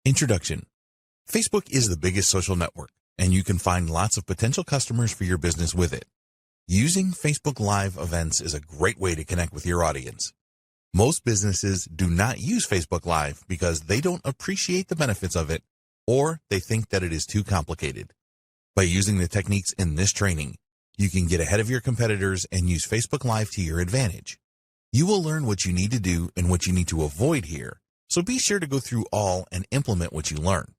Introduction. Facebook is the biggest social network, and you can find lots of potential customers for your business with it. Using Facebook Live events is a great way to connect with your audience. Most businesses do not use Facebook Live because they don't appreciate the benefits of it, or they think that it is too complicated. By using the techniques in this training, you can get ahead of your competitors and use Facebook Live to your advantage. You will learn what you need to do and what you need to avoid here, so be sure to go through all and implement what you learn.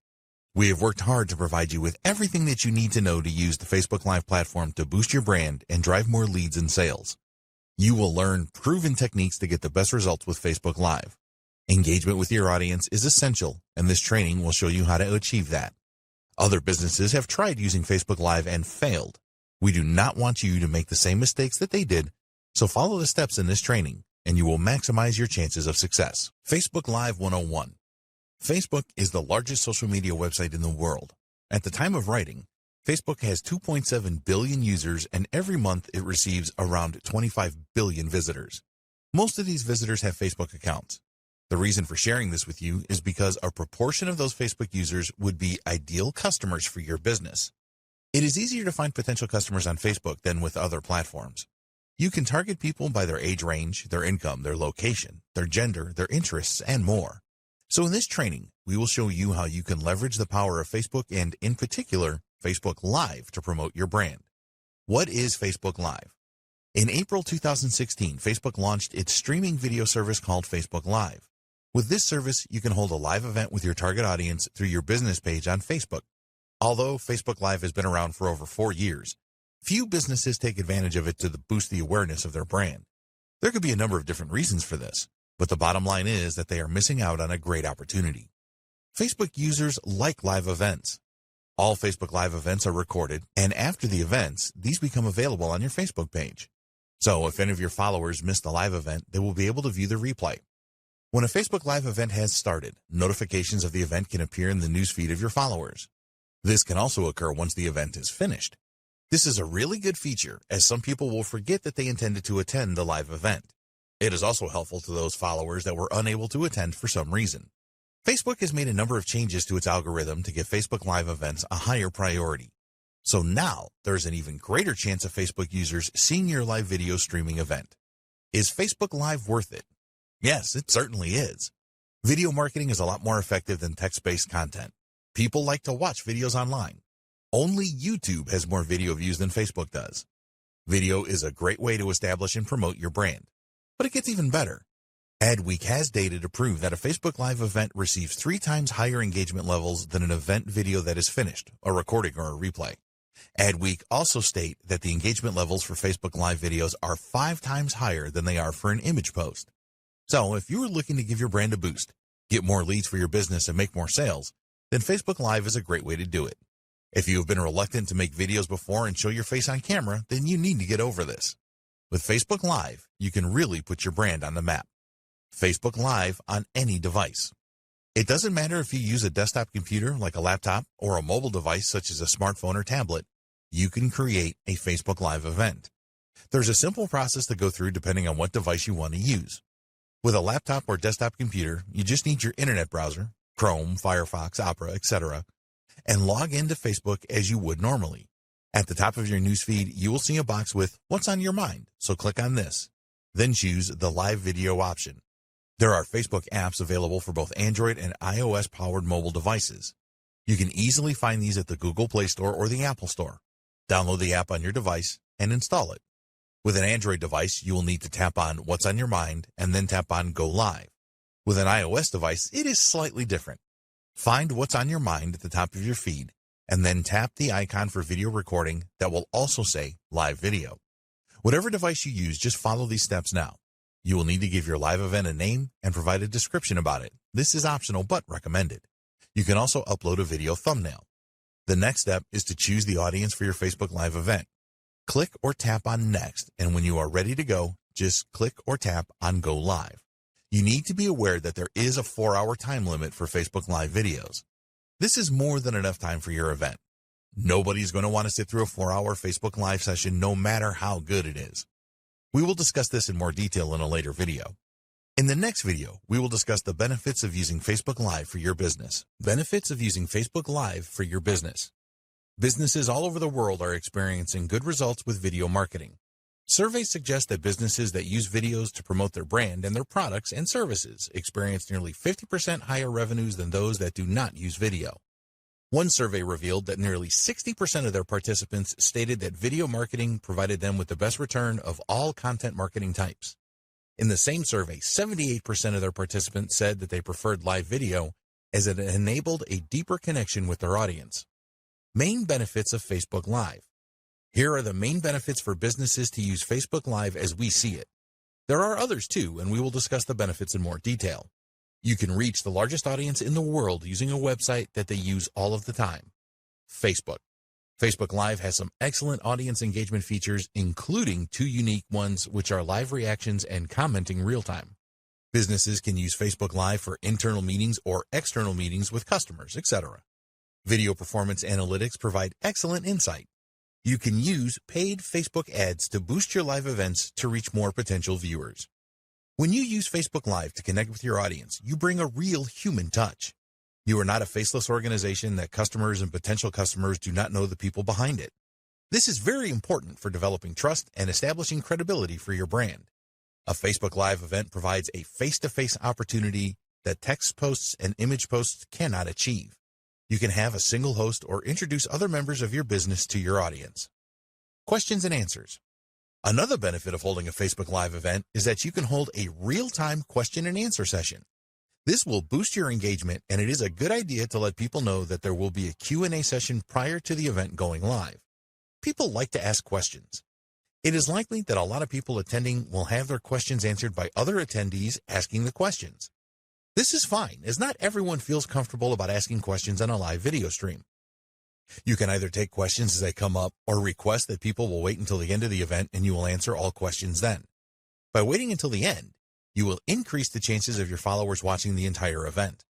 We have worked hard to provide you with everything that you need to know to use the Facebook Live platform to boost your brand and drive more leads and sales. You will learn proven techniques to get the best results with Facebook Live. Engagement with your audience is essential, and this training will show you how to achieve that. Other businesses have tried using Facebook Live and failed. We do not want you to make the same mistakes that they did, so follow the steps in this training, and you will maximize your chances of success. Facebook Live 101. Facebook is the largest social media website in the world. At the time of writing, Facebook has 2.7 billion users, and every month it receives around 25 billion visitors. Most of these visitors have Facebook accounts. The reason for sharing this with you is because a proportion of those Facebook users would be ideal customers for your business. It is easier to find potential customers on Facebook than with other platforms. You can target people by their age range, their income, their location, their gender, their interests, and more. So in this training, we will show you how you can leverage the power of Facebook and, in particular, Facebook Live to promote your brand. What is Facebook Live? In April 2016, Facebook launched its streaming video service called Facebook Live. With this service, you can hold a live event with your target audience through your business page on Facebook. Although Facebook Live has been around for over 4 years, few businesses take advantage of it to boost the awareness of their brand. There could be a number of different reasons for this, but the bottom line is that they are missing out on a great opportunity. Facebook users like live events. All Facebook Live events are recorded, and after the events, these become available on your Facebook page. So if any of your followers missed the live event, they will be able to view the replay. When a Facebook Live event has started, notifications of the event can appear in the newsfeed of your followers. This can also occur once the event is finished. This is a really good feature, as some people will forget that they intended to attend the live event. It is also helpful to those followers that were unable to attend for some reason. Facebook has made a number of changes to its algorithm to give Facebook Live events a higher priority. So now, there's an even greater chance of Facebook users seeing your live video streaming event. Is Facebook Live worth it? Yes, it certainly is. Video marketing is a lot more effective than text-based content. People like to watch videos online. Only YouTube has more video views than Facebook does. Video is a great way to establish and promote your brand. But it gets even better. Adweek has data to prove that a Facebook Live event receives 3 times higher engagement levels than an event video that is finished, a recording or a replay. Adweek also state that the engagement levels for Facebook Live videos are 5 times higher than they are for an image post. So if you are looking to give your brand a boost, get more leads for your business and make more sales, then Facebook Live is a great way to do it. If you have been reluctant to make videos before and show your face on camera, then you need to get over this. With Facebook Live, you can really put your brand on the map. Facebook Live on any device. It doesn't matter if you use a desktop computer like a laptop or a mobile device such as a smartphone or tablet, you can create a Facebook Live event. There's a simple process to go through depending on what device you want to use. With a laptop or desktop computer, you just need your internet browser, Chrome, Firefox, Opera, etc., and log into Facebook as you would normally. At the top of your newsfeed, you will see a box with What's on Your Mind, so click on this. Then choose the Live Video option. There are Facebook apps available for both Android and iOS-powered mobile devices. You can easily find these at the Google Play Store or the Apple Store. Download the app on your device and install it. With an Android device, you will need to tap on What's on Your Mind and then tap on Go Live. With an iOS device, it is slightly different. Find What's on Your Mind at the top of your feed, and then tap the icon for video recording that will also say Live Video. Whatever device you use, just follow these steps now. You will need to give your live event a name and provide a description about it. This is optional but recommended. You can also upload a video thumbnail. The next step is to choose the audience for your Facebook Live event. Click or tap on Next, and when you are ready to go, just click or tap on Go Live. You need to be aware that there is a 4-hour time limit for Facebook Live videos. This is more than enough time for your event. Nobody's going to want to sit through a 4-hour Facebook Live session no matter how good it is. We will discuss this in more detail in a later video. In the next video, we will discuss the benefits of using Facebook Live for your business. Benefits of using Facebook Live for your business. Businesses all over the world are experiencing good results with video marketing. Surveys suggest that businesses that use videos to promote their brand and their products and services experience nearly 50% higher revenues than those that do not use video. One survey revealed that nearly 60% of their participants stated that video marketing provided them with the best return of all content marketing types. In the same survey, 78% of their participants said that they preferred live video as it enabled a deeper connection with their audience. Main benefits of Facebook Live. Here are the main benefits for businesses to use Facebook Live as we see it. There are others too, and we will discuss the benefits in more detail. You can reach the largest audience in the world using a website that they use all of the time, Facebook. Facebook Live has some excellent audience engagement features, including two unique ones, which are live reactions and commenting real-time. Businesses can use Facebook Live for internal meetings or external meetings with customers, etc. Video performance analytics provide excellent insight. You can use paid Facebook ads to boost your live events to reach more potential viewers. When you use Facebook Live to connect with your audience, you bring a real human touch. You are not a faceless organization that customers and potential customers do not know the people behind it. This is very important for developing trust and establishing credibility for your brand. A Facebook Live event provides a face-to-face opportunity that text posts and image posts cannot achieve. You can have a single host or introduce other members of your business to your audience. Questions and answers. Another benefit of holding a Facebook Live event is that you can hold a real-time question and answer session. This will boost your engagement, and it is a good idea to let people know that there will be a Q&A session prior to the event going live. People like to ask questions. It is likely that a lot of people attending will have their questions answered by other attendees asking the questions. This is fine, as not everyone feels comfortable about asking questions on a live video stream. You can either take questions as they come up or request that people will wait until the end of the event and you will answer all questions then. By waiting until the end, you will increase the chances of your followers watching the entire event.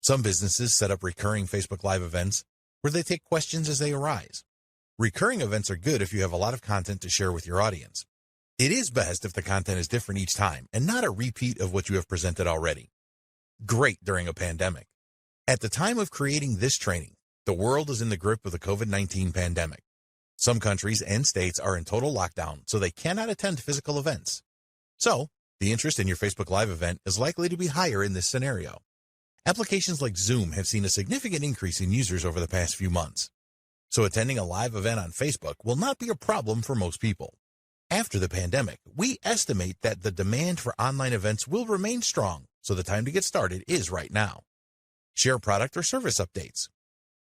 Some businesses set up recurring Facebook Live events where they take questions as they arise. Recurring events are good if you have a lot of content to share with your audience. It is best if the content is different each time and not a repeat of what you have presented already. Great during a pandemic. At the time of creating this training, the world is in the grip of the COVID-19 pandemic. Some countries and states are in total lockdown, so they cannot attend physical events. So, the interest in your Facebook Live event is likely to be higher in this scenario. Applications like Zoom have seen a significant increase in users over the past few months. So attending a live event on Facebook will not be a problem for most people. After the pandemic, we estimate that the demand for online events will remain strong, so the time to get started is right now. Share product or service updates.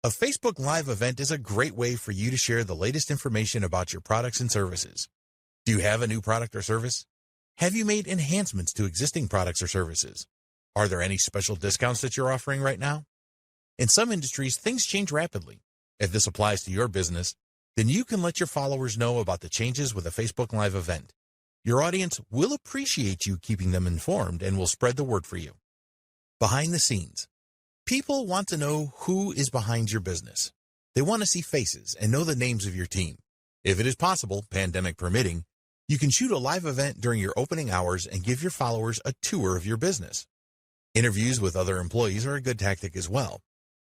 A Facebook Live event is a great way for you to share the latest information about your products and services. Do you have a new product or service? Have you made enhancements to existing products or services? Are there any special discounts that you're offering right now? In some industries, things change rapidly. If this applies to your business, then you can let your followers know about the changes with a Facebook Live event. Your audience will appreciate you keeping them informed and will spread the word for you. Behind the scenes. People want to know who is behind your business. They want to see faces and know the names of your team. If it is possible, pandemic permitting, you can shoot a live event during your opening hours and give your followers a tour of your business. Interviews with other employees are a good tactic as well.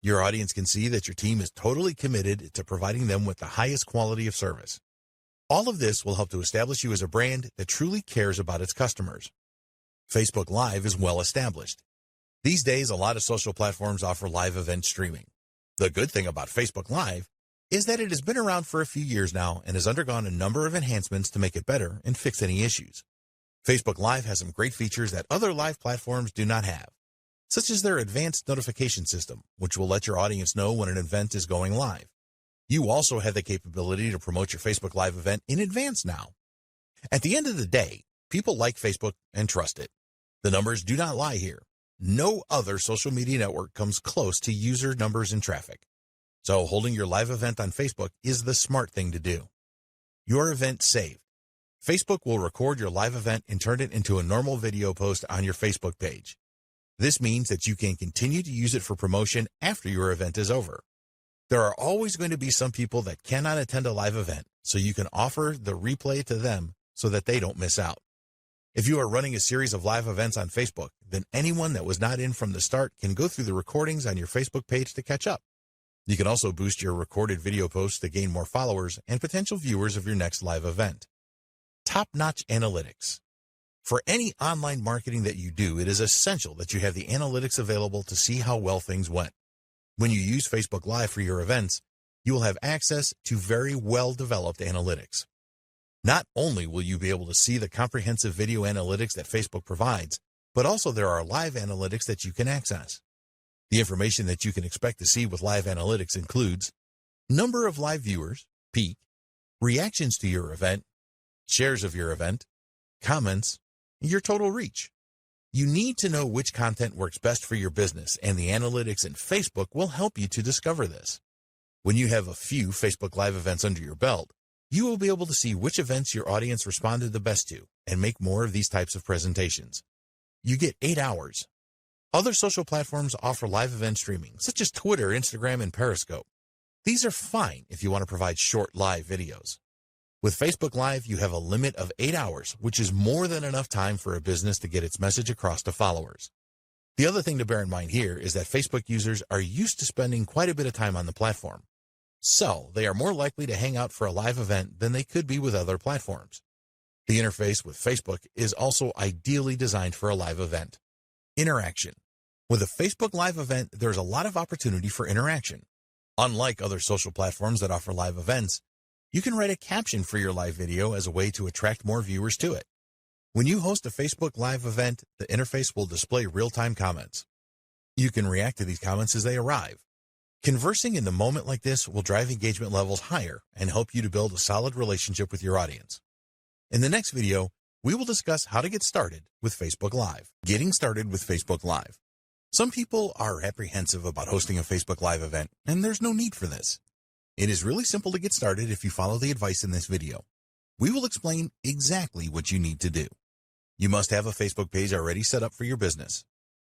Your audience can see that your team is totally committed to providing them with the highest quality of service. All of this will help to establish you as a brand that truly cares about its customers. Facebook Live is well established. These days, a lot of social platforms offer live event streaming. The good thing about Facebook Live is that it has been around for a few years now and has undergone a number of enhancements to make it better and fix any issues. Facebook Live has some great features that other live platforms do not have, such as their advanced notification system, which will let your audience know when an event is going live. You also have the capability to promote your Facebook Live event in advance now. At the end of the day, people like Facebook and trust it. The numbers do not lie here. No other social media network comes close to user numbers and traffic. So holding your live event on Facebook is the smart thing to do. Your event saved. Facebook will record your live event and turn it into a normal video post on your Facebook page. This means that you can continue to use it for promotion after your event is over. There are always going to be some people that cannot attend a live event, so you can offer the replay to them so that they don't miss out. If you are running a series of live events on Facebook, then anyone that was not in from the start can go through the recordings on your Facebook page to catch up. You can also boost your recorded video posts to gain more followers and potential viewers of your next live event. Top-notch analytics. For any online marketing that you do, it is essential that you have the analytics available to see how well things went. When you use Facebook Live for your events, you will have access to very well-developed analytics. Not only will you be able to see the comprehensive video analytics that Facebook provides, but also there are live analytics that you can access. The information that you can expect to see with live analytics includes number of live viewers, peak, reactions to your event, shares of your event, comments, your total reach. You need to know which content works best for your business, and the analytics in Facebook will help you to discover this. When you have a few Facebook Live events under your belt, you will be able to see which events your audience responded the best to and make more of these types of presentations. You get 8 hours. Other social platforms offer live event streaming, such as Twitter, Instagram, and Periscope. These are fine if you want to provide short live videos. With Facebook Live, you have a limit of 8 hours, which is more than enough time for a business to get its message across to followers. The other thing to bear in mind here is that Facebook users are used to spending quite a bit of time on the platform. So, they are more likely to hang out for a live event than they could be with other platforms. The interface with Facebook is also ideally designed for a live event. Interaction. With a Facebook Live event, there's a lot of opportunity for interaction. Unlike other social platforms that offer live events, you can write a caption for your live video as a way to attract more viewers to it. When you host a Facebook Live event, the interface will display real-time comments. You can react to these comments as they arrive. Conversing in the moment like this will drive engagement levels higher and help you to build a solid relationship with your audience. In the next video, we will discuss how to get started with Facebook Live. Getting started with Facebook Live. Some people are apprehensive about hosting a Facebook Live event, and there's no need for this. It is really simple to get started if you follow the advice in this video. We will explain exactly what you need to do. You must have a Facebook page already set up for your business.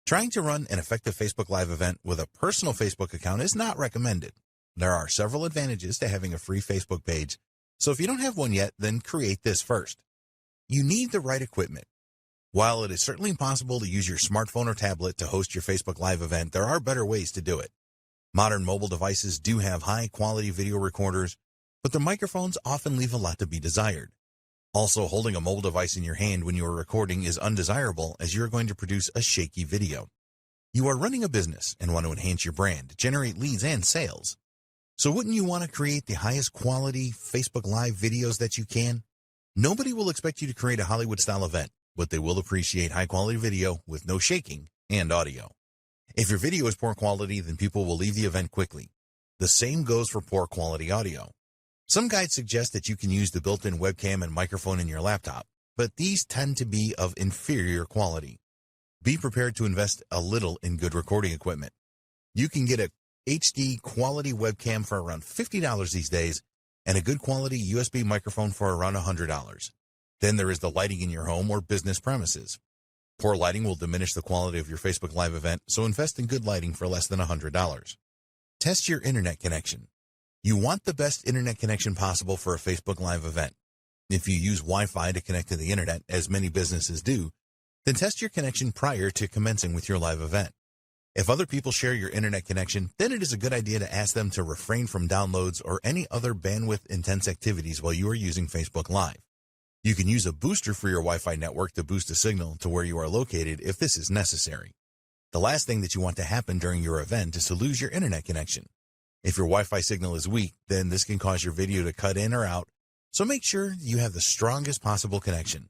Trying to run an effective Facebook Live event with a personal Facebook account is not recommended. There are several advantages to having a free Facebook page, so if you don't have one yet, then create this first. You need the right equipment. While it is certainly possible to use your smartphone or tablet to host your Facebook Live event, there are better ways to do it. Modern mobile devices do have high-quality video recorders, but the microphones often leave a lot to be desired. Also, holding a mobile device in your hand when you are recording is undesirable as you are going to produce a shaky video. You are running a business and want to enhance your brand, generate leads and sales. So wouldn't you want to create the highest quality Facebook Live videos that you can? Nobody will expect you to create a Hollywood-style event, but they will appreciate high-quality video with no shaking and audio. If your video is poor quality, then people will leave the event quickly. The same goes for poor quality audio. Some guides suggest that you can use the built-in webcam and microphone in your laptop, but these tend to be of inferior quality. Be prepared to invest a little in good recording equipment. You can get a HD quality webcam for around $50 these days, and a good quality USB microphone for around $100. Then there is the lighting in your home or business premises. Poor lighting will diminish the quality of your Facebook Live event, so invest in good lighting for less than $100. Test your internet connection. You want the best internet connection possible for a Facebook Live event. If you use Wi-Fi to connect to the internet, as many businesses do, then test your connection prior to commencing with your live event. If other people share your internet connection, then it is a good idea to ask them to refrain from downloads or any other bandwidth-intense activities while you are using Facebook Live. You can use a booster for your Wi-Fi network to boost a signal to where you are located if this is necessary. The last thing that you want to happen during your event is to lose your internet connection. If your Wi-Fi signal is weak, then this can cause your video to cut in or out, so make sure you have the strongest possible connection.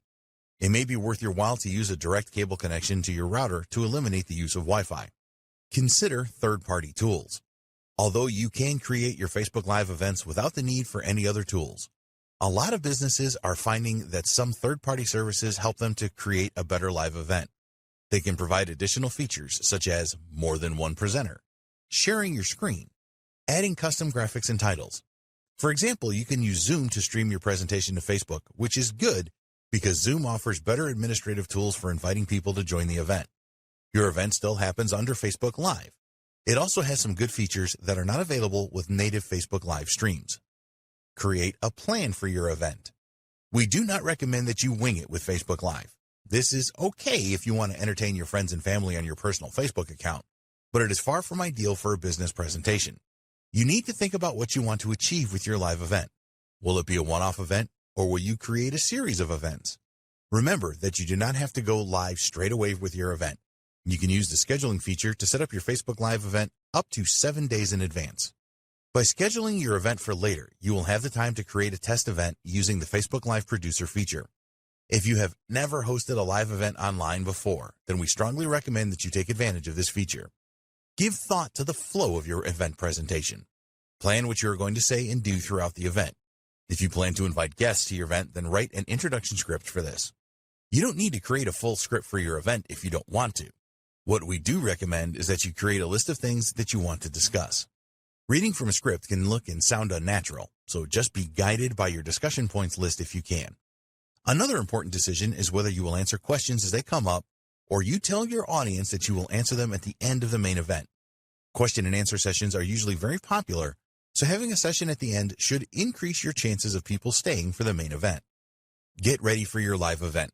It may be worth your while to use a direct cable connection to your router to eliminate the use of Wi-Fi. Consider third-party tools. Although you can create your Facebook Live events without the need for any other tools, a lot of businesses are finding that some third-party services help them to create a better live event. They can provide additional features such as more than one presenter, sharing your screen, adding custom graphics and titles. For example, you can use Zoom to stream your presentation to Facebook, which is good because Zoom offers better administrative tools for inviting people to join the event. Your event still happens under Facebook Live. It also has some good features that are not available with native Facebook Live streams. Create a plan for your event. We do not recommend that you wing it with Facebook Live. This is okay if you want to entertain your friends and family on your personal Facebook account, but it is far from ideal for a business presentation. You need to think about what you want to achieve with your live event. Will it be a one-off event, or will you create a series of events? Remember that you do not have to go live straight away with your event. You can use the scheduling feature to set up your Facebook Live event up to 7 days in advance. By scheduling your event for later, you will have the time to create a test event using the Facebook Live Producer feature. If you have never hosted a live event online before, then we strongly recommend that you take advantage of this feature. Give thought to the flow of your event presentation. Plan what you are going to say and do throughout the event. If you plan to invite guests to your event, then write an introduction script for this. You don't need to create a full script for your event if you don't want to. What we do recommend is that you create a list of things that you want to discuss. Reading from a script can look and sound unnatural, so just be guided by your discussion points list if you can. Another important decision is whether you will answer questions as they come up, or you tell your audience that you will answer them at the end of the main event. Question and answer sessions are usually very popular, so having a session at the end should increase your chances of people staying for the main event. Get ready for your live event.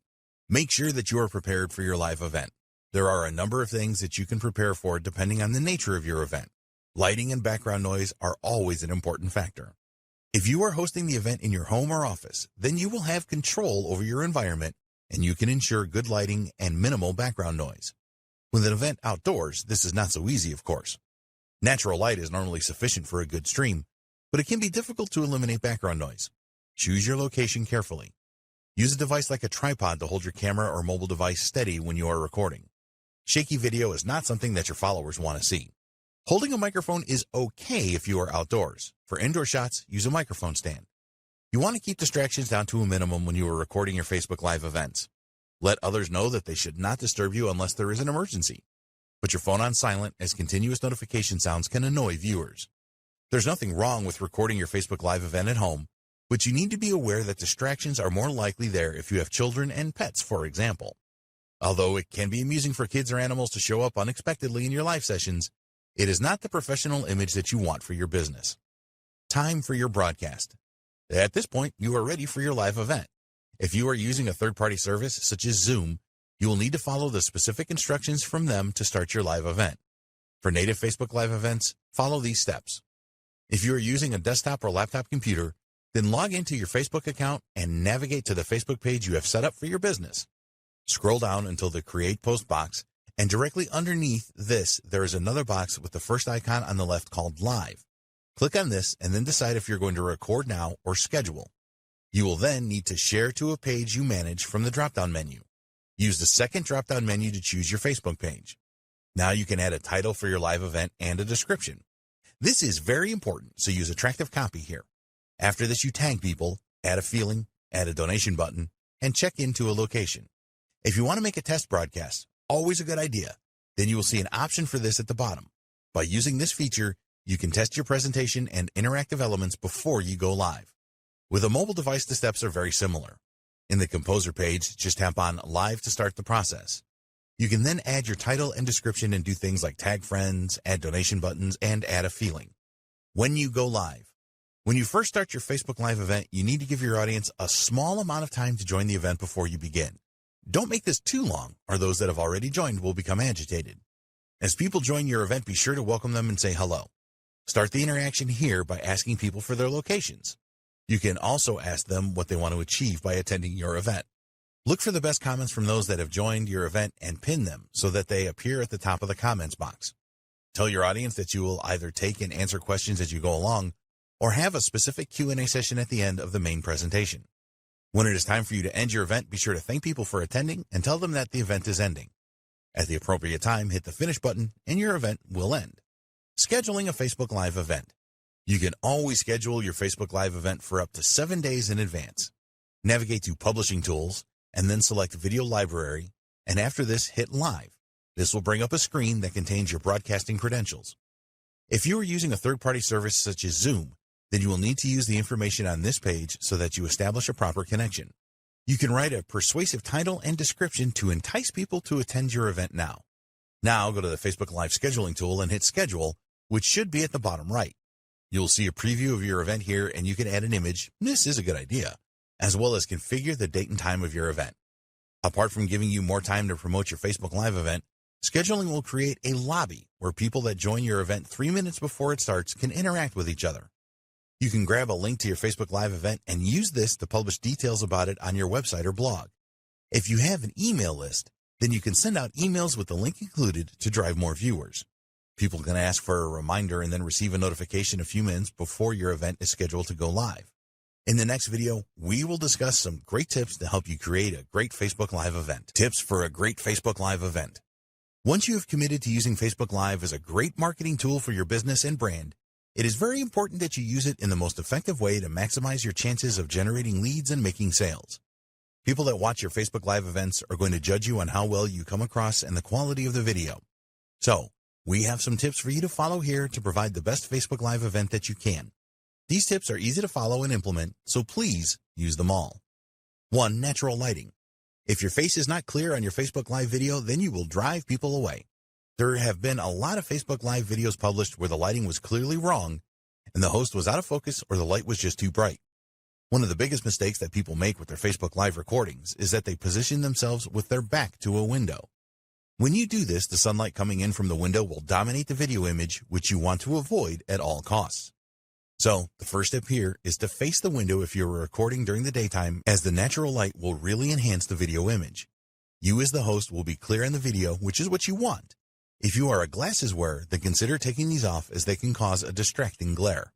Make sure that you are prepared for your live event. There are a number of things that you can prepare for depending on the nature of your event. Lighting and background noise are always an important factor. If you are hosting the event in your home or office, then you will have control over your environment and you can ensure good lighting and minimal background noise. With an event outdoors, this is not so easy, of course. Natural light is normally sufficient for a good stream, but it can be difficult to eliminate background noise. Choose your location carefully. Use a device like a tripod to hold your camera or mobile device steady when you are recording. Shaky video is not something that your followers want to see. Holding a microphone is okay if you are outdoors. For indoor shots, use a microphone stand. You want to keep distractions down to a minimum when you are recording your Facebook Live events. Let others know that they should not disturb you unless there is an emergency. Put your phone on silent, as continuous notification sounds can annoy viewers. There's nothing wrong with recording your Facebook Live event at home, but you need to be aware that distractions are more likely there if you have children and pets, for example. Although it can be amusing for kids or animals to show up unexpectedly in your live sessions, it is not the professional image that you want for your business. Time for your broadcast. At this point, you are ready for your live event. If you are using a third-party service such as Zoom, you will need to follow the specific instructions from them to start your live event. For native Facebook Live events, follow these steps. If you are using a desktop or laptop computer, then log into your Facebook account and navigate to the Facebook page you have set up for your business. Scroll down until the Create Post box, and directly underneath this, there is another box with the first icon on the left called Live. Click on this and then decide if you're going to record now or schedule. You will then need to share to a page you manage from the drop-down menu. Use the second drop-down menu to choose your Facebook page. Now you can add a title for your live event and a description. This is very important, so use attractive copy here. After this, you tag people, add a feeling, add a donation button, and check into a location. If you want to make a test broadcast, always a good idea, then you will see an option for this at the bottom. By using this feature, you can test your presentation and interactive elements before you go live. With a mobile device, the steps are very similar. In the Composer page, just tap on Live to start the process. You can then add your title and description and do things like tag friends, add donation buttons, and add a feeling. When you go live. When you first start your Facebook Live event, you need to give your audience a small amount of time to join the event before you begin. Don't make this too long, or those that have already joined will become agitated. As people join your event, be sure to welcome them and say hello. Start the interaction here by asking people for their locations. You can also ask them what they want to achieve by attending your event. Look for the best comments from those that have joined your event and pin them so that they appear at the top of the comments box. Tell your audience that you will either take and answer questions as you go along or have a specific Q&A session at the end of the main presentation. When it is time for you to end your event, be sure to thank people for attending and tell them that the event is ending. At the appropriate time, hit the finish button and your event will end. Scheduling a Facebook Live event. You can always schedule your Facebook Live event for up to 7 days in advance. Navigate to Publishing Tools and then select Video Library, and after this, hit Live. This will bring up a screen that contains your broadcasting credentials. If you are using a third-party service such as Zoom, then you will need to use the information on this page so that you establish a proper connection. You can write a persuasive title and description to entice people to attend your event now. Now go to the Facebook Live scheduling tool and hit Schedule, which should be at the bottom right. You'll see a preview of your event here, and you can add an image. This is a good idea, as well as configure the date and time of your event. Apart from giving you more time to promote your Facebook Live event, scheduling will create a lobby where people that join your event 3 minutes before it starts can interact with each other. You can grab a link to your Facebook Live event and use this to publish details about it on your website or blog. If you have an email list, then you can send out emails with the link included to drive more viewers. People can ask for a reminder and then receive a notification a few minutes before your event is scheduled to go live. In the next video, we will discuss some great tips to help you create a great Facebook Live event. Tips for a great Facebook Live event. Once you have committed to using Facebook Live as a great marketing tool for your business and brand, it is very important that you use it in the most effective way to maximize your chances of generating leads and making sales. People that watch your Facebook Live events are going to judge you on how well you come across and the quality of the video. So, we have some tips for you to follow here to provide the best Facebook Live event that you can. These tips are easy to follow and implement, so please use them all. 1. Natural lighting. If your face is not clear on your Facebook Live video, then you will drive people away. There have been a lot of Facebook Live videos published where the lighting was clearly wrong and the host was out of focus or the light was just too bright. One of the biggest mistakes that people make with their Facebook Live recordings is that they position themselves with their back to a window. When you do this, the sunlight coming in from the window will dominate the video image, which you want to avoid at all costs. So, the first step here is to face the window if you're recording during the daytime, as the natural light will really enhance the video image. You as the host will be clear in the video, which is what you want. If you are a glasses wearer, then consider taking these off as they can cause a distracting glare.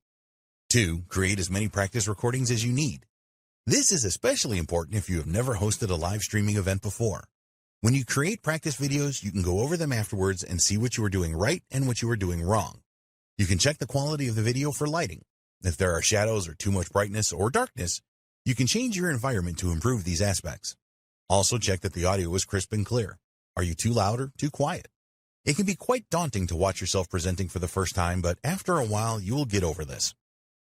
2. Create as many practice recordings as you need. This is especially important if you have never hosted a live streaming event before. When you create practice videos, you can go over them afterwards and see what you were doing right and what you were doing wrong. You can check the quality of the video for lighting. If there are shadows or too much brightness or darkness, you can change your environment to improve these aspects. Also check that the audio is crisp and clear. Are you too loud or too quiet? It can be quite daunting to watch yourself presenting for the first time, but after a while, you will get over this.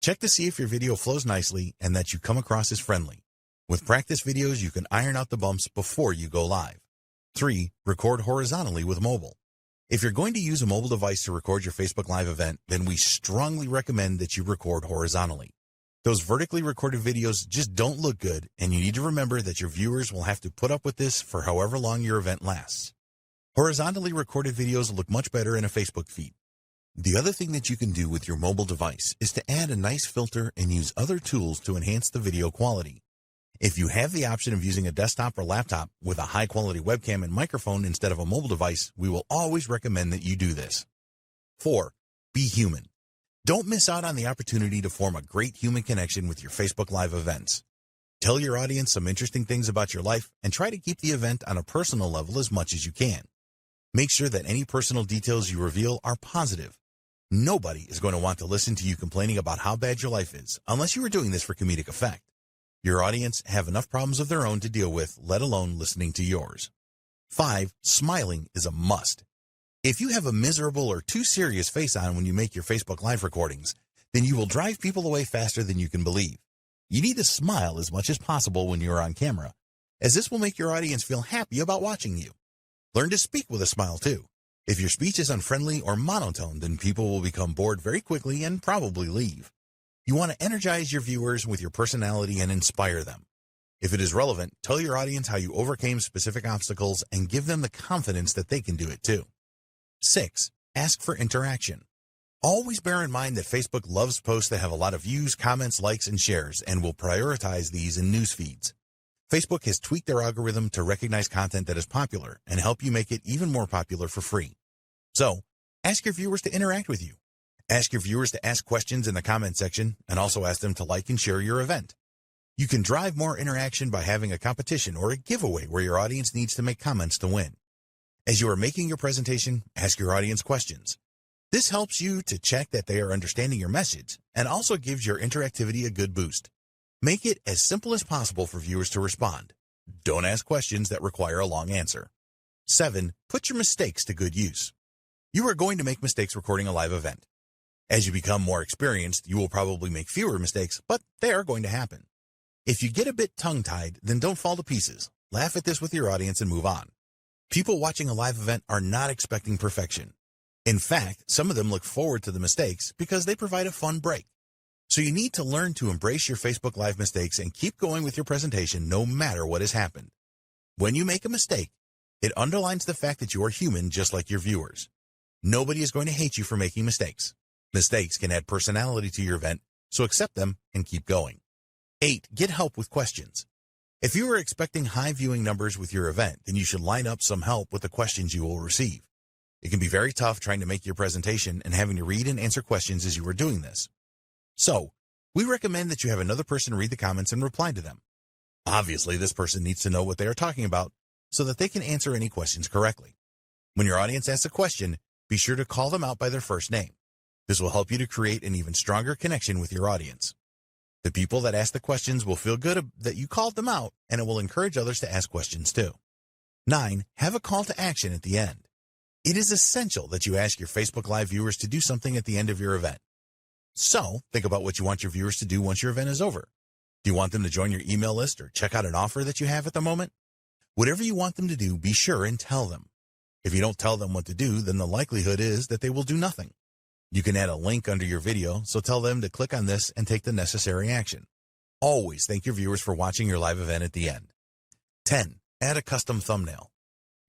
Check to see if your video flows nicely and that you come across as friendly. With practice videos, you can iron out the bumps before you go live. 3. Record horizontally with mobile. If you're going to use a mobile device to record your Facebook Live event, then we strongly recommend that you record horizontally. Those vertically recorded videos just don't look good, and you need to remember that your viewers will have to put up with this for however long your event lasts. Horizontally recorded videos look much better in a Facebook feed. The other thing that you can do with your mobile device is to add a nice filter and use other tools to enhance the video quality. If you have the option of using a desktop or laptop with a high-quality webcam and microphone instead of a mobile device, we will always recommend that you do this. 4. Be human. Don't miss out on the opportunity to form a great human connection with your Facebook Live events. Tell your audience some interesting things about your life and try to keep the event on a personal level as much as you can. Make sure that any personal details you reveal are positive. Nobody is going to want to listen to you complaining about how bad your life is, unless you are doing this for comedic effect. Your audience have enough problems of their own to deal with, let alone listening to yours. 5. Smiling is a must. If you have a miserable or too serious face on when you make your Facebook Live recordings, then you will drive people away faster than you can believe. You need to smile as much as possible when you are on camera, as this will make your audience feel happy about watching you. Learn to speak with a smile too. If your speech is unfriendly or monotone, then people will become bored very quickly and probably leave. You want to energize your viewers with your personality and inspire them. If it is relevant, tell your audience how you overcame specific obstacles and give them the confidence that they can do it too. 6. Ask for interaction. Always bear in mind that Facebook loves posts that have a lot of views, comments, likes, and shares, and will prioritize these in news feeds. Facebook has tweaked their algorithm to recognize content that is popular and help you make it even more popular for free. So, ask your viewers to interact with you. Ask your viewers to ask questions in the comment section and also ask them to like and share your event. You can drive more interaction by having a competition or a giveaway where your audience needs to make comments to win. As you are making your presentation, ask your audience questions. This helps you to check that they are understanding your message and also gives your interactivity a good boost. Make it as simple as possible for viewers to respond. Don't ask questions that require a long answer. 7. Put your mistakes to good use. You are going to make mistakes recording a live event. As you become more experienced, you will probably make fewer mistakes, but they are going to happen. If you get a bit tongue-tied, then don't fall to pieces. Laugh at this with your audience and move on. People watching a live event are not expecting perfection. In fact, some of them look forward to the mistakes because they provide a fun break. So you need to learn to embrace your Facebook Live mistakes and keep going with your presentation no matter what has happened. When you make a mistake, it underlines the fact that you are human just like your viewers. Nobody is going to hate you for making mistakes. Mistakes can add personality to your event, so accept them and keep going. 8. Get help with questions. If you are expecting high viewing numbers with your event, then you should line up some help with the questions you will receive. It can be very tough trying to make your presentation and having to read and answer questions as you are doing this. So, we recommend that you have another person read the comments and reply to them. Obviously, this person needs to know what they are talking about so that they can answer any questions correctly. When your audience asks a question, be sure to call them out by their first name. This will help you to create an even stronger connection with your audience. The people that ask the questions will feel good that you called them out, and it will encourage others to ask questions too. 9. Have a call to action at the end. It is essential that you ask your Facebook Live viewers to do something at the end of your event. So, think about what you want your viewers to do once your event is over. Do you want them to join your email list or check out an offer that you have at the moment? Whatever you want them to do, be sure and tell them. If you don't tell them what to do, then the likelihood is that they will do nothing. You can add a link under your video, so tell them to click on this and take the necessary action. Always thank your viewers for watching your live event at the end. 10. Add a custom thumbnail.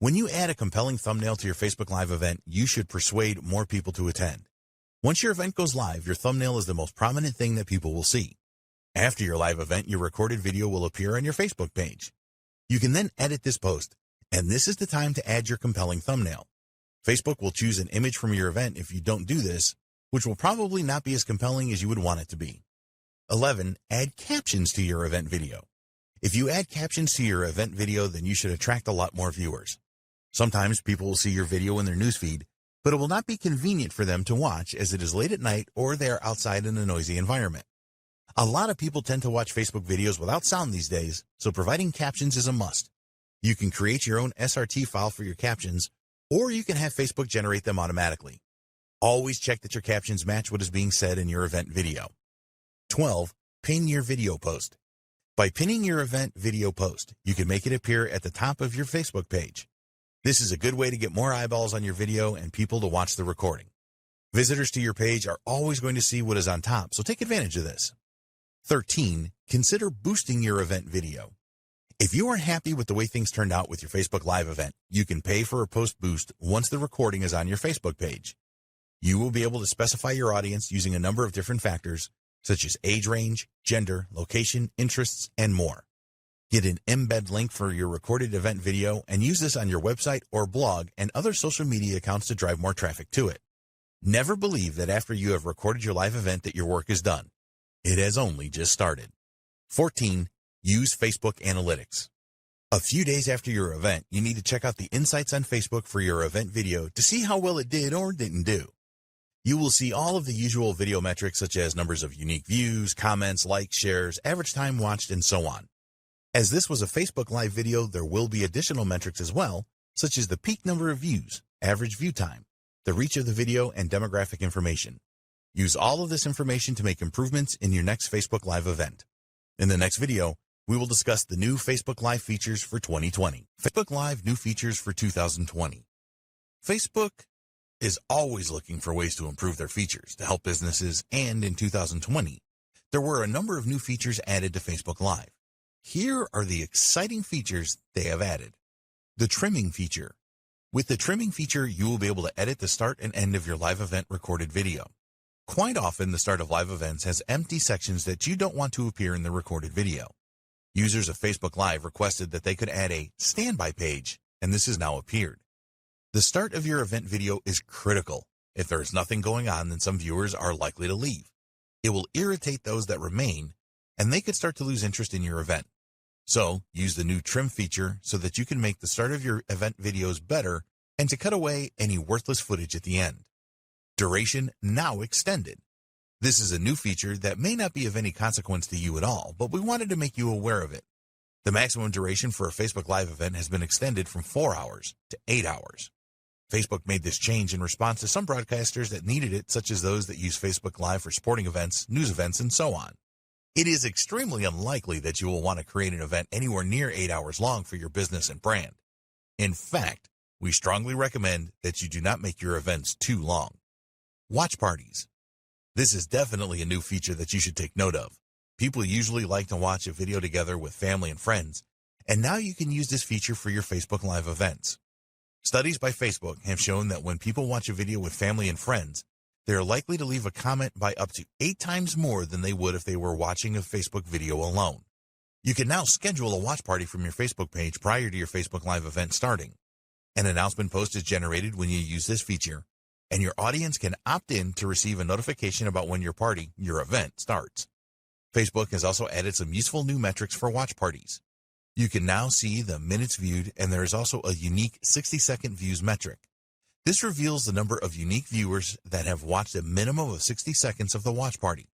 When you add a compelling thumbnail to your Facebook Live event, you should persuade more people to attend. Once your event goes live, your thumbnail is the most prominent thing that people will see. After your live event, your recorded video will appear on your Facebook page. You can then edit this post, and this is the time to add your compelling thumbnail. Facebook will choose an image from your event if you don't do this, which will probably not be as compelling as you would want it to be. 11. Add captions to your event video. If you add captions to your event video, then you should attract a lot more viewers. Sometimes people will see your video in their newsfeed, but it will not be convenient for them to watch as it is late at night or they are outside in a noisy environment. A lot of people tend to watch Facebook videos without sound these days, so providing captions is a must. You can create your own SRT file for your captions, or you can have Facebook generate them automatically. Always check that your captions match what is being said in your event video. 12. Pin your video post. By pinning your event video post, you can make it appear at the top of your Facebook page. This is a good way to get more eyeballs on your video and people to watch the recording. Visitors to your page are always going to see what is on top, so take advantage of this. 13. Consider boosting your event video. If you are happy with the way things turned out with your Facebook Live event, you can pay for a post boost once the recording is on your Facebook page. You will be able to specify your audience using a number of different factors, such as age range, gender, location, interests, and more. Get an embed link for your recorded event video and use this on your website or blog and other social media accounts to drive more traffic to it. Never believe that after you have recorded your live event that your work is done. It has only just started. 14. Use Facebook Analytics. A few days after your event, you need to check out the insights on Facebook for your event video to see how well it did or didn't do. You will see all of the usual video metrics such as numbers of unique views, comments, likes, shares, average time watched, and so on. As this was a Facebook Live video, there will be additional metrics as well, such as the peak number of views, average view time, the reach of the video, and demographic information. Use all of this information to make improvements in your next Facebook Live event. In the next video, we will discuss the new Facebook Live features for 2020. Facebook Live new features for 2020. Facebook is always looking for ways to improve their features to help businesses, and in 2020, there were a number of new features added to Facebook Live. Here are the exciting features they have added. The trimming feature. With the trimming feature, you will be able to edit the start and end of your live event recorded video. Quite often, the start of live events has empty sections that you don't want to appear in the recorded video. Users of Facebook Live requested that they could add a standby page, and this has now appeared. The start of your event video is critical. If there is nothing going on, then some viewers are likely to leave. It will irritate those that remain, and they could start to lose interest in your event. So, use the new trim feature so that you can make the start of your event videos better and to cut away any worthless footage at the end. Duration now extended. This is a new feature that may not be of any consequence to you at all, but we wanted to make you aware of it. The maximum duration for a Facebook Live event has been extended from 4 hours to 8 hours. Facebook made this change in response to some broadcasters that needed it, such as those that use Facebook Live for sporting events, news events, and so on. It is extremely unlikely that you will want to create an event anywhere near 8 hours long for your business and brand. In fact, we strongly recommend that you do not make your events too long. Watch parties. This is definitely a new feature that you should take note of. People usually like to watch a video together with family and friends, And now you can use this feature for your Facebook Live events. Studies by Facebook have shown that when people watch a video with family and friends, they are likely to leave a comment by up to 8 times more than they would if they were watching a Facebook video alone. You can now schedule a watch party from your Facebook page prior to your Facebook Live event starting. An announcement post is generated when you use this feature, and your audience can opt in to receive a notification about when your event starts. Facebook has also added some useful new metrics for watch parties. You can now see the minutes viewed, and there is also a unique 60-second views metric. This reveals the number of unique viewers that have watched a minimum of 60 seconds of the watch party.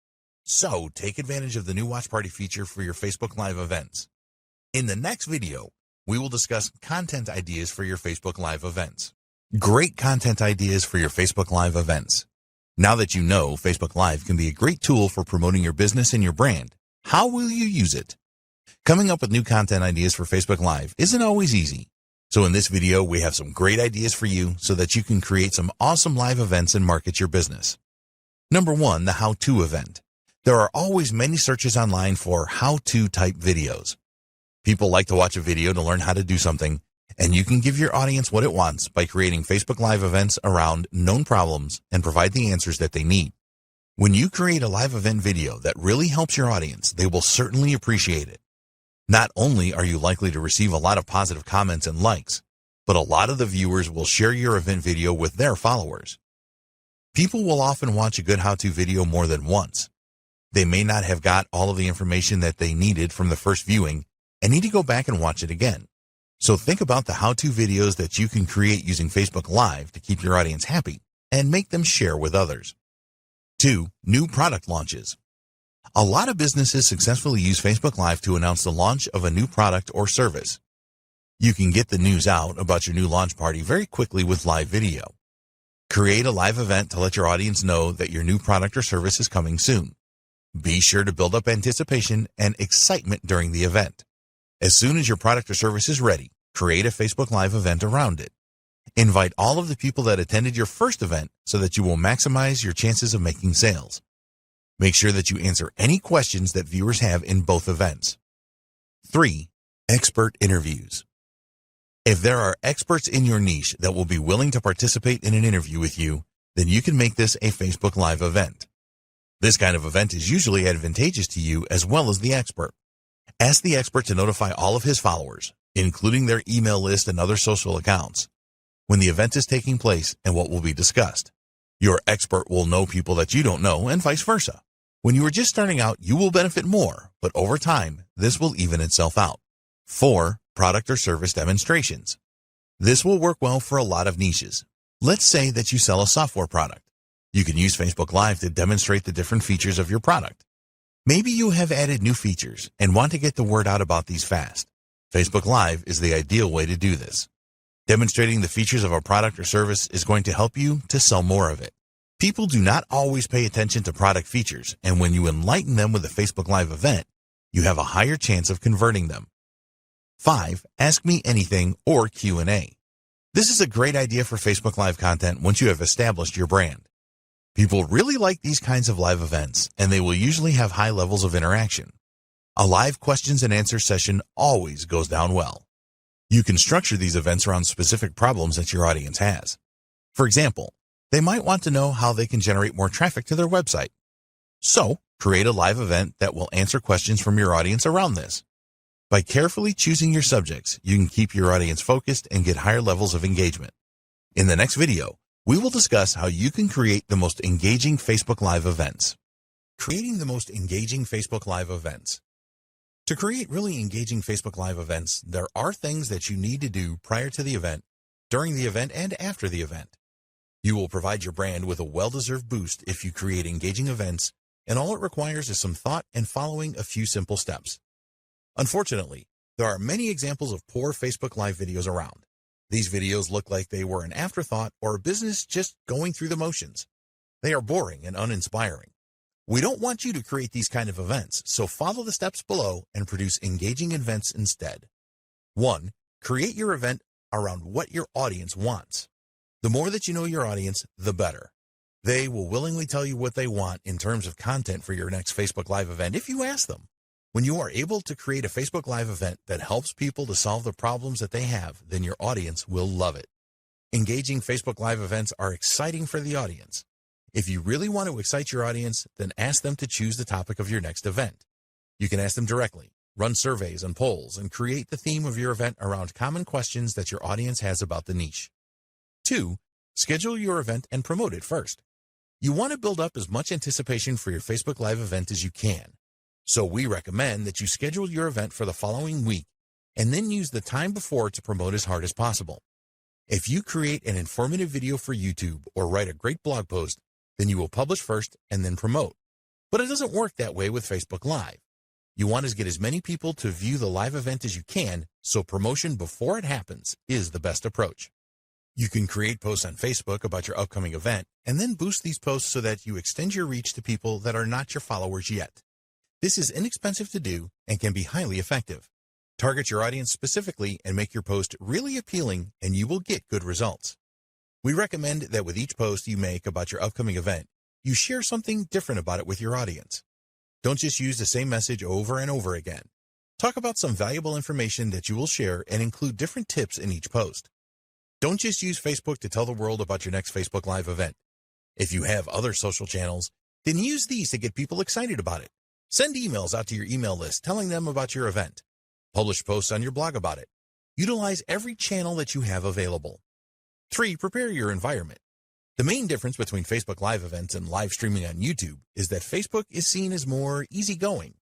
So, take advantage of the new watch party feature for your Facebook Live events. In the next video, we will discuss content ideas for your Facebook Live events. Great content ideas for your Facebook Live events. Now that you know Facebook Live can be a great tool for promoting your business and your brand, how will you use it? Coming up with new content ideas for Facebook Live isn't always easy. So in this video, we have some great ideas for you so that you can create some awesome live events and market your business. Number 1, the how-to event. There are always many searches online for how-to type videos. People like to watch a video to learn how to do something, and you can give your audience what it wants by creating Facebook Live events around known problems and provide the answers that they need. When you create a live event video that really helps your audience, they will certainly appreciate it. Not only are you likely to receive a lot of positive comments and likes, but a lot of the viewers will share your event video with their followers. People will often watch a good how-to video more than once. They may not have got all of the information that they needed from the first viewing and need to go back and watch it again. So think about the how-to videos that you can create using Facebook Live to keep your audience happy and make them share with others. 2, new product launches. A lot of businesses successfully use Facebook Live to announce the launch of a new product or service. You can get the news out about your new launch party very quickly with live video. Create a live event to let your audience know that your new product or service is coming soon. Be sure to build up anticipation and excitement during the event. As soon as your product or service is ready, create a Facebook Live event around it. Invite all of the people that attended your first event so that you will maximize your chances of making sales. Make sure that you answer any questions that viewers have in both events. 3, expert interviews. If there are experts in your niche that will be willing to participate in an interview with you, then you can make this a Facebook Live event. This kind of event is usually advantageous to you as well as the expert. Ask the expert to notify all of his followers, including their email list and other social accounts, when the event is taking place and what will be discussed. Your expert will know people that you don't know and vice versa. When you are just starting out, you will benefit more, but over time, this will even itself out. 4, product or service demonstrations. This will work well for a lot of niches. Let's say that you sell a software product. You can use Facebook Live to demonstrate the different features of your product. Maybe you have added new features and want to get the word out about these fast. Facebook Live is the ideal way to do this. Demonstrating the features of a product or service is going to help you to sell more of it. People do not always pay attention to product features, and when you enlighten them with a Facebook Live event, you have a higher chance of converting them. 5, Ask Me Anything or Q&A. This is a great idea for Facebook Live content once you have established your brand. People really like these kinds of live events, and they will usually have high levels of interaction. A live questions and answers session always goes down well. You can structure these events around specific problems that your audience has. For example, they might want to know how they can generate more traffic to their website. So, create a live event that will answer questions from your audience around this. By carefully choosing your subjects, you can keep your audience focused and get higher levels of engagement. In the next video, we will discuss how you can create the most engaging Facebook Live events. Creating the most engaging Facebook Live events. To create really engaging Facebook Live events, there are things that you need to do prior to the event, during the event, and after the event. You will provide your brand with a well-deserved boost if you create engaging events, and all it requires is some thought and following a few simple steps. Unfortunately, there are many examples of poor Facebook Live videos around. These videos look like they were an afterthought or a business just going through the motions. They are boring and uninspiring. We don't want you to create these kind of events, so follow the steps below and produce engaging events instead. 1. Create your event around what your audience wants. The more that you know your audience, the better. They will willingly tell you what they want in terms of content for your next Facebook Live event if you ask them. When you are able to create a Facebook Live event that helps people to solve the problems that they have, then your audience will love it. Engaging Facebook Live events are exciting for the audience. If you really want to excite your audience, then ask them to choose the topic of your next event. You can ask them directly, run surveys and polls, and create the theme of your event around common questions that your audience has about the niche. 2. Schedule your event and promote it first. You want to build up as much anticipation for your Facebook Live event as you can. So we recommend that you schedule your event for the following week and then use the time before to promote as hard as possible. If you create an informative video for YouTube or write a great blog post, then you will publish first and then promote. But it doesn't work that way with Facebook Live. You want to get as many people to view the live event as you can, so promotion before it happens is the best approach. You can create posts on Facebook about your upcoming event and then boost these posts so that you extend your reach to people that are not your followers yet. This is inexpensive to do and can be highly effective. Target your audience specifically and make your post really appealing, and you will get good results. We recommend that with each post you make about your upcoming event, you share something different about it with your audience. Don't just use the same message over and over again. Talk about some valuable information that you will share and include different tips in each post. Don't just use Facebook to tell the world about your next Facebook Live event. If you have other social channels, then use these to get people excited about it. Send emails out to your email list telling them about your event. Publish posts on your blog about it. Utilize every channel that you have available. 3. Prepare your environment. The main difference between Facebook Live events and live streaming on YouTube is that Facebook is seen as more easygoing.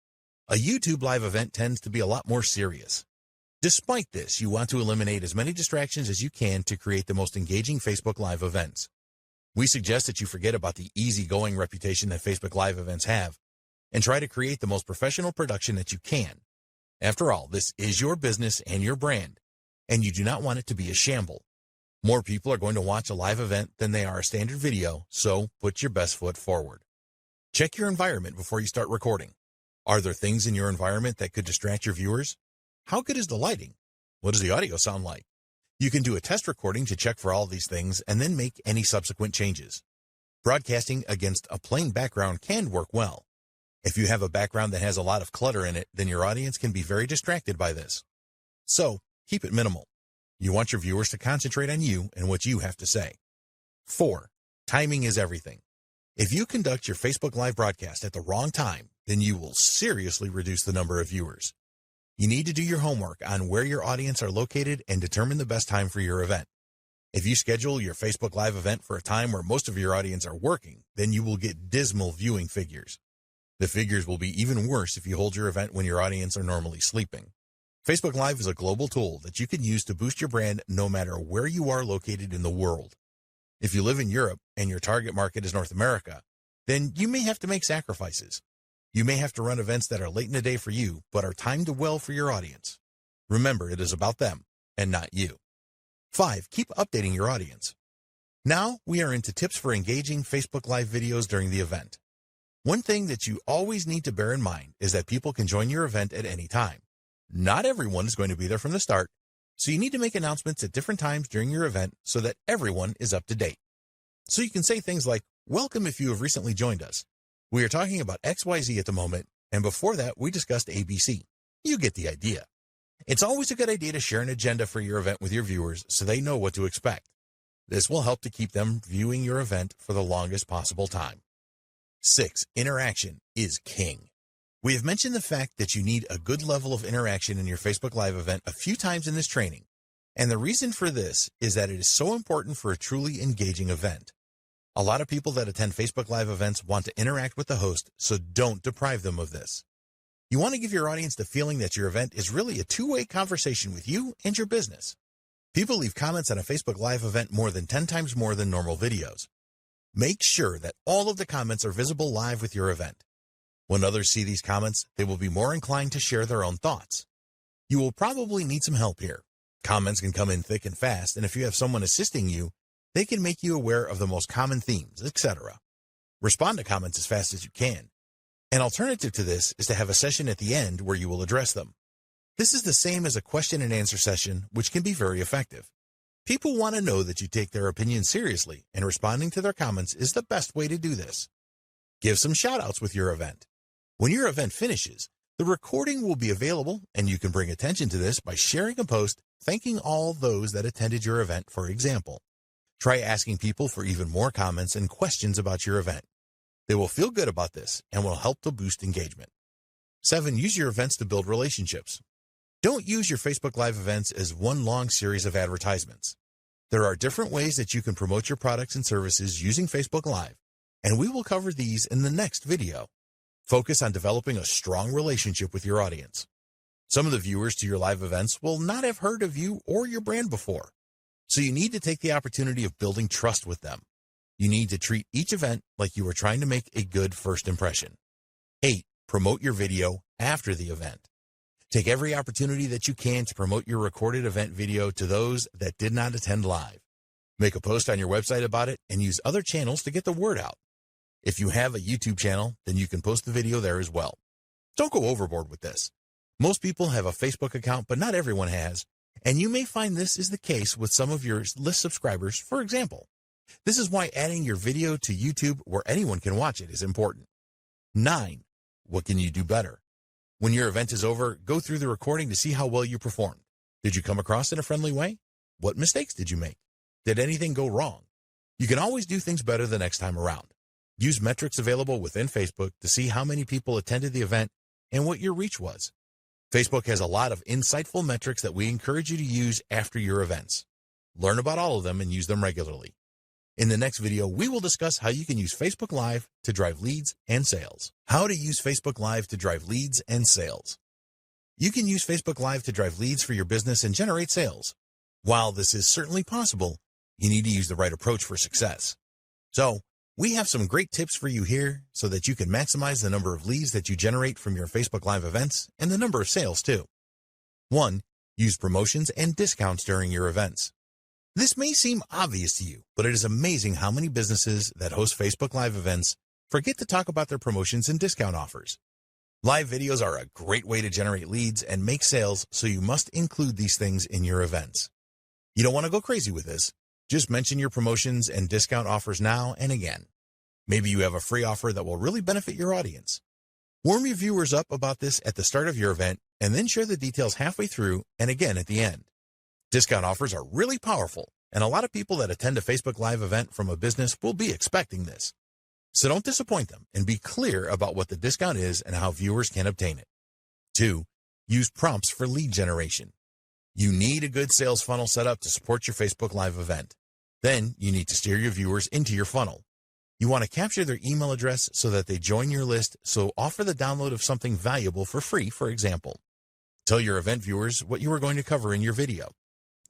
A YouTube live event tends to be a lot more serious. Despite this, you want to eliminate as many distractions as you can to create the most engaging Facebook Live events. We suggest that you forget about the easygoing reputation that Facebook Live events have and try to create the most professional production that you can. After all, this is your business and your brand, and you do not want it to be a shamble. More people are going to watch a live event than they are a standard video, so put your best foot forward. Check your environment before you start recording. Are there things in your environment that could distract your viewers? How good is the lighting? What does the audio sound like? You can do a test recording to check for all these things and then make any subsequent changes. Broadcasting against a plain background can work well. If you have a background that has a lot of clutter in it, then your audience can be very distracted by this. So, keep it minimal. You want your viewers to concentrate on you and what you have to say. 4. Timing is everything. If you conduct your Facebook Live broadcast at the wrong time, then you will seriously reduce the number of viewers. You need to do your homework on where your audience are located and determine the best time for your event. If you schedule your Facebook Live event for a time where most of your audience are working, then you will get dismal viewing figures. The figures will be even worse if you hold your event when your audience are normally sleeping. Facebook Live is a global tool that you can use to boost your brand no matter where you are located in the world. If you live in Europe and your target market is North America, then you may have to make sacrifices. You may have to run events that are late in the day for you, but are timed well for your audience. Remember, it is about them and not you. 5. Keep updating your audience. Now we are into tips for engaging Facebook Live videos during the event. One thing that you always need to bear in mind is that people can join your event at any time. Not everyone is going to be there from the start, so you need to make announcements at different times during your event so that everyone is up to date. So you can say things like, "Welcome if you have recently joined us. We are talking about XYZ at the moment, and before that we discussed ABC. You get the idea." It's always a good idea to share an agenda for your event with your viewers so they know what to expect. This will help to keep them viewing your event for the longest possible time. 6. Interaction is king. We have mentioned the fact that you need a good level of interaction in your Facebook Live event a few times in this training, and the reason for this is that it is so important for a truly engaging event. A lot of people that attend Facebook Live events want to interact with the host, so don't deprive them of this. You want to give your audience the feeling that your event is really a two-way conversation with you and your business. People leave comments on a Facebook Live event more than 10 times more than normal videos. Make sure that all of the comments are visible live with your event. When others see these comments, they will be more inclined to share their own thoughts. You will probably need some help here. Comments can come in thick and fast, and if you have someone assisting you, they can make you aware of the most common themes, etc. Respond to comments as fast as you can. An alternative to this is to have a session at the end where you will address them. This is the same as a question and answer session, which can be very effective. People want to know that you take their opinion seriously, and responding to their comments is the best way to do this. Give some shout-outs with your event. When your event finishes, The recording will be available, and you can bring attention to this by sharing a post thanking all those that attended your event, for example. Try asking people for even more comments and questions about your event. They will feel good about this and will help to boost engagement. 7. Use your events to build relationships. Don't use your Facebook Live events as one long series of advertisements. There are different ways that you can promote your products and services using Facebook Live, and we will cover these in the next video. Focus on developing a strong relationship with your audience. Some of the viewers to your live events will not have heard of you or your brand before, so you need to take the opportunity of building trust with them. You need to treat each event like you are trying to make a good first impression. 8. Promote your video after the event. Take every opportunity that you can to promote your recorded event video to those that did not attend live. Make a post on your website about it and use other channels to get the word out. If you have a YouTube channel, then you can post the video there as well. Don't go overboard with this. Most people have a Facebook account, but not everyone has, and you may find this is the case with some of your list subscribers, for example. This is why adding your video to YouTube where anyone can watch it is important. 9. What can you do better? When your event is over, go through the recording to see how well you performed. Did you come across in a friendly way? What mistakes did you make? Did anything go wrong? You can always do things better the next time around. Use metrics available within Facebook to see how many people attended the event and what your reach was. Facebook has a lot of insightful metrics that we encourage you to use after your events. Learn about all of them and use them regularly. In the next video, we will discuss how you can use Facebook Live to drive leads and sales. How to use Facebook Live to drive leads and sales. You can use Facebook Live to drive leads for your business and generate sales. While this is certainly possible, you need to use the right approach for success. So, we have some great tips for you here so that you can maximize the number of leads that you generate from your Facebook Live events and the number of sales too. 1. Use promotions and discounts during your events. This may seem obvious to you, but it is amazing how many businesses that host Facebook Live events forget to talk about their promotions and discount offers. Live videos are a great way to generate leads and make sales, so you must include these things in your events. You don't want to go crazy with this. Just mention your promotions and discount offers now and again. Maybe you have a free offer that will really benefit your audience. Warm your viewers up about this at the start of your event and then share the details halfway through and again at the end. Discount offers are really powerful, and a lot of people that attend a Facebook Live event from a business will be expecting this. So don't disappoint them and be clear about what the discount is and how viewers can obtain it. 2. Use prompts for lead generation. You need a good sales funnel set up to support your Facebook Live event. Then you need to steer your viewers into your funnel. You want to capture their email address so that they join your list, so offer the download of something valuable for free, for example. Tell your event viewers what you are going to cover in your video.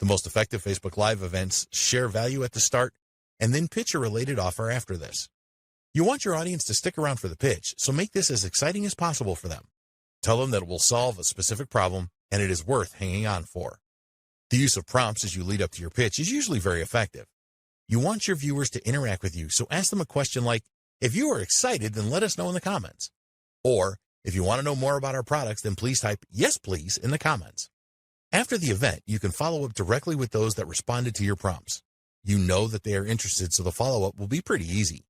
The most effective Facebook Live events share value at the start and then pitch a related offer after this. You want your audience to stick around for the pitch, so make this as exciting as possible for them. Tell them that it will solve a specific problem and it is worth hanging on for. The use of prompts as you lead up to your pitch is usually very effective. You want your viewers to interact with you, so ask them a question like, if you are excited, then let us know in the comments. Or, if you want to know more about our products, then please type, yes please, in the comments. After the event, you can follow up directly with those that responded to your prompts. You know that they are interested, so the follow-up will be pretty easy.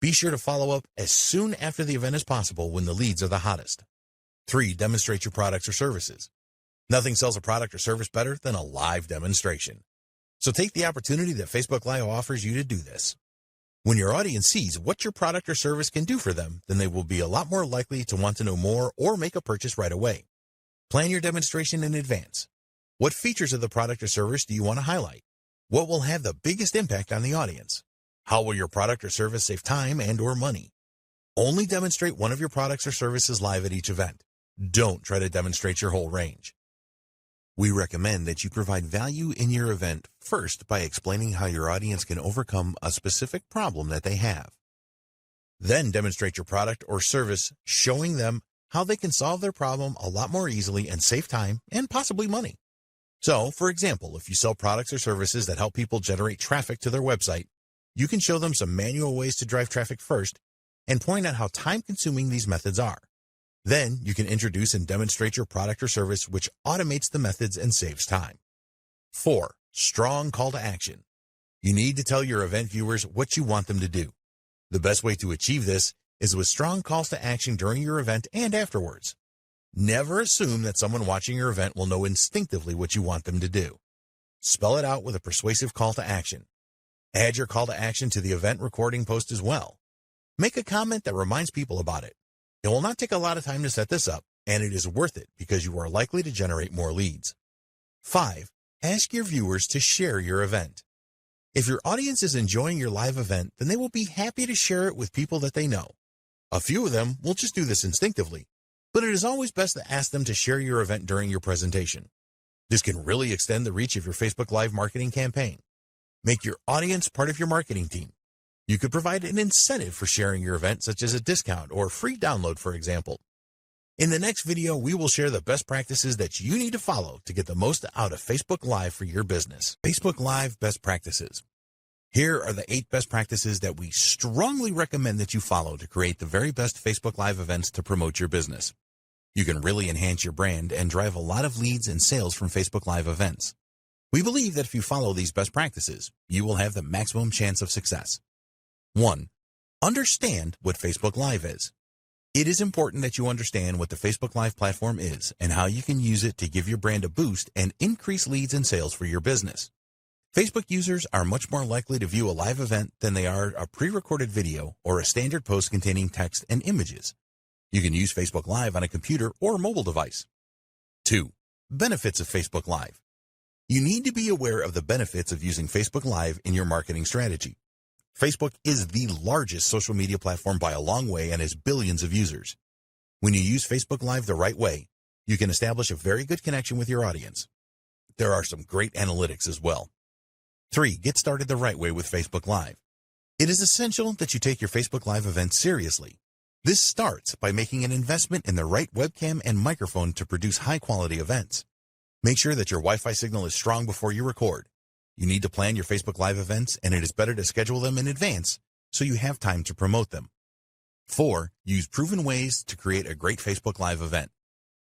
Be sure to follow up as soon after the event as possible when the leads are the hottest. 3. Demonstrate your products or services. Nothing sells a product or service better than a live demonstration. So take the opportunity that Facebook Live offers you to do this. When your audience sees what your product or service can do for them, then they will be a lot more likely to want to know more or make a purchase right away. Plan your demonstration in advance. What features of the product or service do you want to highlight? What will have the biggest impact on the audience? How will your product or service save time and/or money? Only demonstrate one of your products or services live at each event. Don't try to demonstrate your whole range. We recommend that you provide value in your event first by explaining how your audience can overcome a specific problem that they have. Then demonstrate your product or service, showing them how they can solve their problem a lot more easily and save time and possibly money. So, for example, if you sell products or services that help people generate traffic to their website, you can show them some manual ways to drive traffic first and point out how time-consuming these methods are. Then you can introduce and demonstrate your product or service, which automates the methods and saves time. 4. Strong call to action. You need to tell your event viewers what you want them to do. The best way to achieve this is with strong calls to action during your event and afterwards. Never assume that someone watching your event will know instinctively what you want them to do. Spell it out with a persuasive call to action. Add your call to action to the event recording post as well. Make a comment that reminds people about it. It will not take a lot of time to set this up, and it is worth it because you are likely to generate more leads. 5. Ask your viewers to share your event. If your audience is enjoying your live event, then they will be happy to share it with people that they know. A few of them will just do this instinctively, but it is always best to ask them to share your event during your presentation. This can really extend the reach of your Facebook Live marketing campaign. Make your audience part of your marketing team. You could provide an incentive for sharing your event, such as a discount or free download, for example. In the next video, we will share the best practices that you need to follow to get the most out of Facebook Live for your business. Facebook Live best practices. Here are the 8 best practices that we strongly recommend that you follow to create the very best Facebook Live events to promote your business. You can really enhance your brand and drive a lot of leads and sales from Facebook Live events. We believe that if you follow these best practices, you will have the maximum chance of success. 1. Understand what Facebook Live is. It is important that you understand what the Facebook Live platform is and how you can use it to give your brand a boost and increase leads and sales for your business. Facebook users are much more likely to view a live event than they are a pre-recorded video or a standard post containing text and images. You can use Facebook Live on a computer or mobile device. 2. Benefits of Facebook Live. You need to be aware of the benefits of using Facebook Live in your marketing strategy. Facebook is the largest social media platform by a long way and has billions of users. When you use Facebook Live the right way, you can establish a very good connection with your audience. There are some great analytics as well. 3. Get started the right way with Facebook Live. It is essential that you take your Facebook Live event seriously. This starts by making an investment in the right webcam and microphone to produce high-quality events. Make sure that your Wi-Fi signal is strong before you record. You need to plan your Facebook Live events, and it is better to schedule them in advance so you have time to promote them. 4. Use proven ways to create a great Facebook Live event.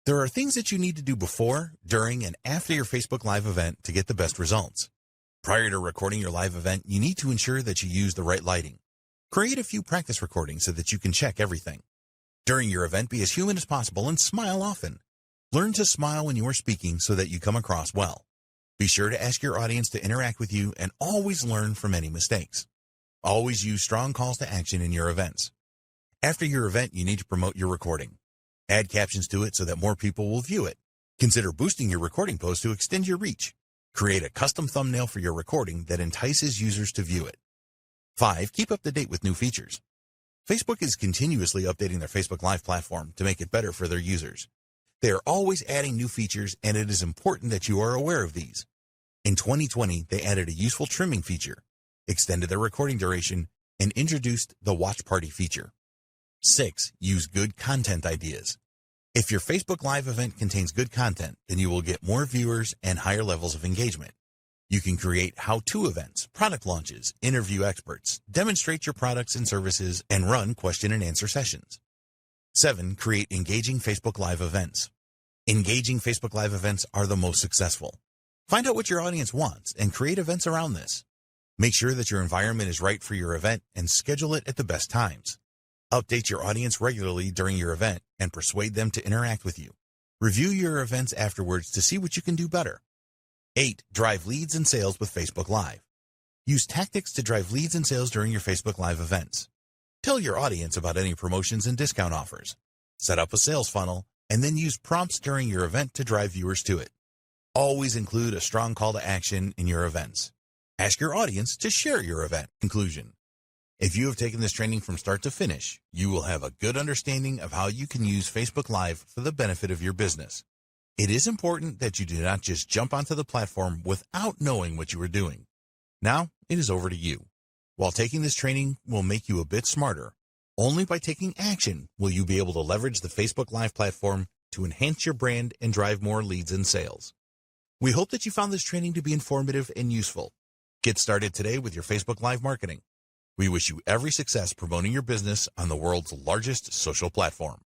There are things that you need to do before, during, and after your Facebook Live event to get the best results. Prior to recording your live event, you need to ensure that you use the right lighting. Create a few practice recordings so that you can check everything. During your event, be as human as possible and smile often. Learn to smile when you are speaking so that you come across well. Be sure to ask your audience to interact with you and always learn from any mistakes. Always use strong calls to action in your events. After your event, you need to promote your recording. Add captions to it so that more people will view it. Consider boosting your recording post to extend your reach. Create a custom thumbnail for your recording that entices users to view it. 5. Keep up to date with new features. Facebook is continuously updating their Facebook Live platform to make it better for their users. They are always adding new features, and it is important that you are aware of these. In 2020, they added a useful trimming feature, extended their recording duration, and introduced the Watch Party feature. 6. Use good content ideas. If your Facebook Live event contains good content, then you will get more viewers and higher levels of engagement. You can create how-to events, product launches, interview experts, demonstrate your products and services, and run question and answer sessions. 7. Create engaging Facebook Live events. Engaging Facebook Live events are the most successful. Find out what your audience wants and create events around this. Make sure that your environment is right for your event and schedule it at the best times. Update your audience regularly during your event and persuade them to interact with you. Review your events afterwards to see what you can do better. 8. Drive leads and sales with Facebook Live. Use tactics to drive leads and sales during your Facebook Live events. Tell your audience about any promotions and discount offers. Set up a sales funnel and then use prompts during your event to drive viewers to it. Always include a strong call to action in your events. Ask your audience to share your event. Conclusion. If you have taken this training from start to finish, you will have a good understanding of how you can use Facebook Live for the benefit of your business. It is important that you do not just jump onto the platform without knowing what you are doing. Now, it is over to you. While taking this training will make you a bit smarter, only by taking action will you be able to leverage the Facebook Live platform to enhance your brand and drive more leads and sales. We hope that you found this training to be informative and useful. Get started today with your Facebook Live marketing. We wish you every success promoting your business on the world's largest social platform.